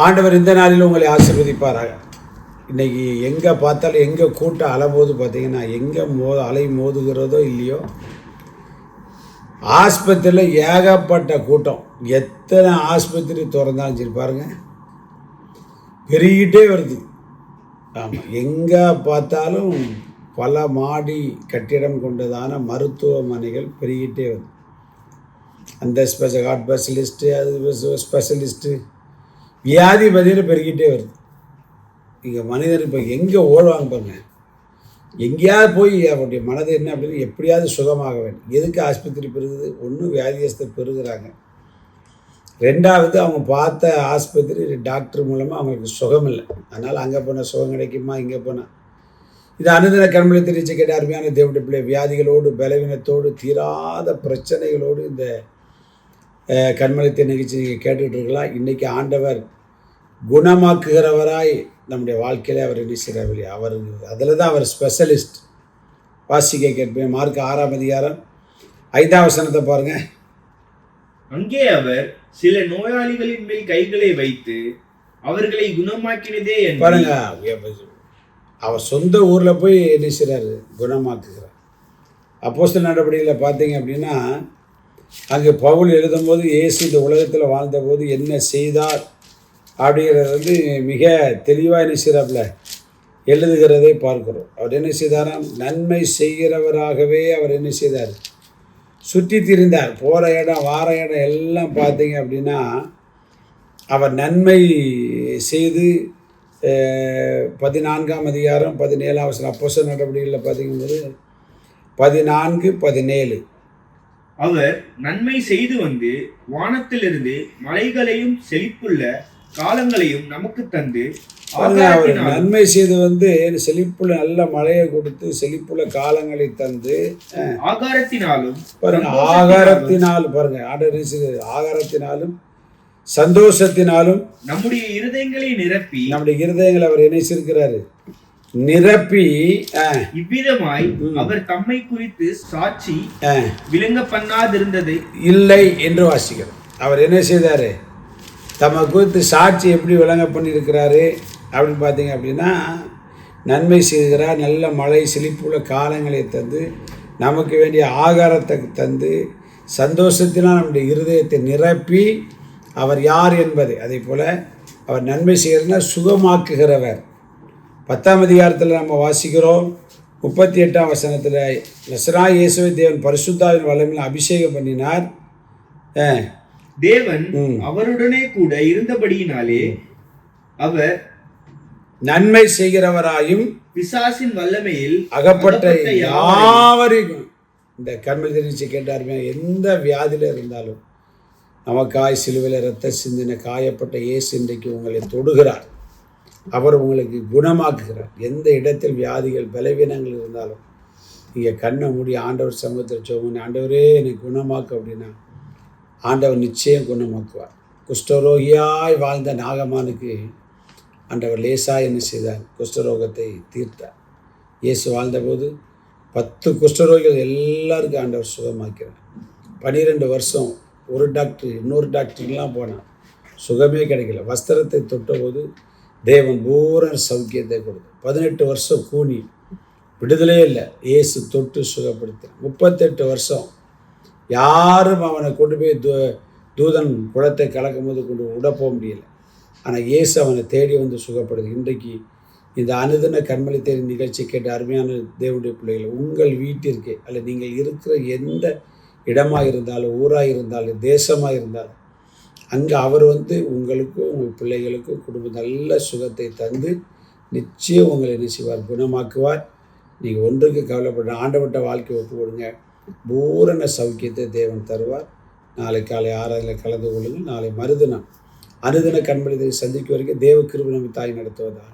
ஆண்டவர் இந்த நாளில் உங்களை ஆசீர்வதிப்பாராக. இன்றைக்கி எங்கே பார்த்தாலும் எங்கே கூட்டம் அலைபோது பார்த்தீங்கன்னா, எங்கே அலை மோதுகிறதோ இல்லையோ ஆஸ்பத்திரியில் ஏகப்பட்ட கூட்டம். எத்தனை ஆஸ்பத்திரி திறந்தாலும் சரி பாருங்கள், பெருகிட்டே வருது. ஆமாம், எங்கே பார்த்தாலும் பல மாடி கட்டிடம் கொண்டதான மருத்துவமனைகள் பெருகிட்டே வருது. அந்த ஹார்ட் ஸ்பெஷலிஸ்ட்டு, அது ஸ்பெஷலிஸ்ட்டு, வியாதி பதில் பெருகிட்டே வருது. இங்கே மனிதர் இப்போ எங்கே ஓடுவாங்க பாருங்க, எங்கேயாவது போய் அவருடைய மனது என்ன அப்படின்னு எப்படியாவது சுகமாக வேண்டும். எதுக்கு ஆஸ்பத்திரி பெருகுது? ஒன்று வியாதியஸ்தர் பெருகுறாங்க, ரெண்டாவது அவங்க பார்த்த ஆஸ்பத்திரி டாக்டர் மூலமாக அவங்களுக்கு சுகம் இல்லை. அதனால் அங்கே போனால் சுகம் கிடைக்குமா, இங்கே போனால். இது அனுதின கண்மலை தெரிவித்து கேட்ட அருமையான தேவனுடைய பிள்ளை, வியாதிகளோடு பலவீனத்தோடு தீராத பிரச்சனைகளோடு இந்த கண்மலை நிகழ்ச்சி நீங்கள் கேட்டுக்கிட்டு இருக்கலாம். இன்றைக்கி ஆண்டவர் குணமாக்குகிறவராய் நம்முடைய வாழ்க்கையில் அவர் என்ன செய்கிறார்? அவர் அதில் தான் அவர் ஸ்பெஷலிஸ்ட். வாசிக்க கேட்பேன். மார்க் 6ஆம் அதிகாரம் 5ஆம் வசனத்தை பாருங்கள். அங்கே அவர் சில நோயாளிகளின் மேல் கைகளை வைத்து அவர்களை குணமாக்கினதே பாருங்க. அவர் சொந்த ஊரில் போய் என்ன செய்கிறார்? குணமாக்குகிறார். அப்போஸ்தலர் நடவடிக்கையில் பார்த்தீங்க அப்படின்னா, அங்கே பவுல் எழுதும்போது இயேசு இந்த உலகத்தில் வாழ்ந்தபோது என்ன செய்தார் அப்படிங்கிறது மிக தெளிவாக என்ன செய்கிறாப்புல எழுதுகிறதை பார்க்கிறோம். அவர் என்ன செய்தாராம்? நன்மை செய்கிறவராகவே அவர் என்ன செய்தார்? சுற்றி திரிந்தார். போகிற இடம் வார இடம் எல்லாம் பார்த்தீங்க அப்படின்னா அவர் நன்மை செய்து 14ஆம் அதிகாரம் 17ஆம் வசனம் அப்போஸ்தலர் நடவடிக்கைகளில் பார்த்தீங்கும்போது 14-17 அவர் நன்மை செய்து வந்து வானத்திலிருந்து மலைகளையும் செழிப்புள்ள காலங்களையும் நமக்கு தந்து, அவர் நன்மை செய்து வந்து செழிப்புள்ள நல்ல மழையை கொடுத்து செழிப்புள்ள காலங்களை தந்து ஆகாரத்தினாலும் பாருங்க, ஆகாரத்தினாலும் பாருங்க, ஆகாரத்தினாலும் சந்தோஷத்தினாலும் நம்முடைய இருதயங்களை நிரப்பி, நம்முடைய இருதயங்களை அவர் என்ன செய்கிறாரு? நிரப்பி இவ்விதமாய் அவர் தம்மை குறித்து சாட்சி விளங்க பண்ணாதிருந்தது இல்லை என்று வாசிக்கிறோம். அவர் என்ன செய்தாரு? தம்மை குறித்து சாட்சி எப்படி விளங்க பண்ணியிருக்கிறாரு அப்படின்னு பார்த்தீங்க அப்படின்னா, நன்மை செய்கிறார், நல்ல மழை செழிப்புள்ள காலங்களை தந்து நமக்கு வேண்டிய ஆகாரத்தை தந்து சந்தோஷத்தினால் நம்முடைய இருதயத்தை நிரப்பி அவர் யார் என்பதை, அதே போல் அவர் நன்மை செய்கிறதுனா சுகமாக்குகிறவர். 10ஆம் அதிகாரத்தில் நம்ம வாசிக்கிறோம் 38ஆம் வசனத்தில், நசராய் இயேசுவை தேவன் பரிசுத்தாவின் வல்லமையில் அபிஷேகம் பண்ணினார். தேவன் அவருடனே கூட இருந்தபடியினாலே அவர் நன்மை செய்கிறவராயும் பிசாசின் வல்லமையில் அகப்பட்ட யாவரையும், இந்த கண்மை தெரிவித்து கேட்டாருமே, எந்த வியாதியில் இருந்தாலும் நமக்காய் சிலுவையில் இரத்த சிந்தின காயப்பட்ட இயேசு இன்றைக்கு உங்களை தொடுகிறார். அவர் உங்களுக்கு குணமாக்குகிறார். எந்த இடத்தில் வியாதிகள் பலவீனங்கள் இருந்தாலும் நீங்கள் கண்ணை மூடி ஆண்டவர் சமூகத்தில் ஜெபம், ஆண்டவரே என்னை குணமாக்கு அப்படின்னா ஆண்டவர் நிச்சயம் குணமாக்குவார். குஷ்டரோகியாய் வாழ்ந்த நாகமானுக்கு ஆண்டவர் லேசாக என்ன செய்தார்? குஷ்டரோகத்தை தீர்த்தார். இயேசு வாழ்ந்தபோது 10 குஷ்டரோகிகள் எல்லாருக்கும் ஆண்டவர் சுகமாக்கிறார். 12 வருஷம் ஒரு டாக்டர் இன்னொரு டாக்டர்லாம் போனான், சுகமே கிடைக்கல. வஸ்திரத்தை தொட்டபோது தேவன் பூரண சௌக்கியத்தை கொடுத்தார். 18 வருஷம் கூனி விடுதலே இல்லை, இயேசு தொட்டு சுகப்படுத்தினார். 38 வருஷம் யாரும் அவனை கொண்டு போய் தூதன் குளத்தை கலக்கும் போது கொண்டு விட போக முடியலை. ஆனால் இயேசு அவனை தேடி வந்து சுகப்படுது. இன்றைக்கு இந்த அனுதின கண்மலை தேடி நிகழ்ச்சி கேட்ட அருமையான தேவனுடைய பிள்ளைகள், உங்கள் வீட்டிற்கு அல்ல நீங்கள் இருக்கிற எந்த இடமாக இருந்தாலும், ஊராக இருந்தாலும், தேசமாக இருந்தாலும், அங்கே அவர் வந்து உங்களுக்கும் உங்கள் பிள்ளைகளுக்கும் குடும்பம் நல்ல சுகத்தை தந்து நிச்சயம் உங்களை என்ன செய்வார்? குணமாக்குவார். நீங்கள் ஒன்றுக்கு கவலைப்பட ஆண்டவட்ட வாழ்க்கை ஒப்பு கொடுங்க, பூரண சௌக்கியத்தை தேவன் தருவார். நாளை காலை 6 கலந்து கொள்ளுங்கள். நாளை மறுதினம் அனுதின கண்மலை சந்திக்கும் வரைக்கும் தேவ கிருபை நம்மை தாய் நடத்துவதாக.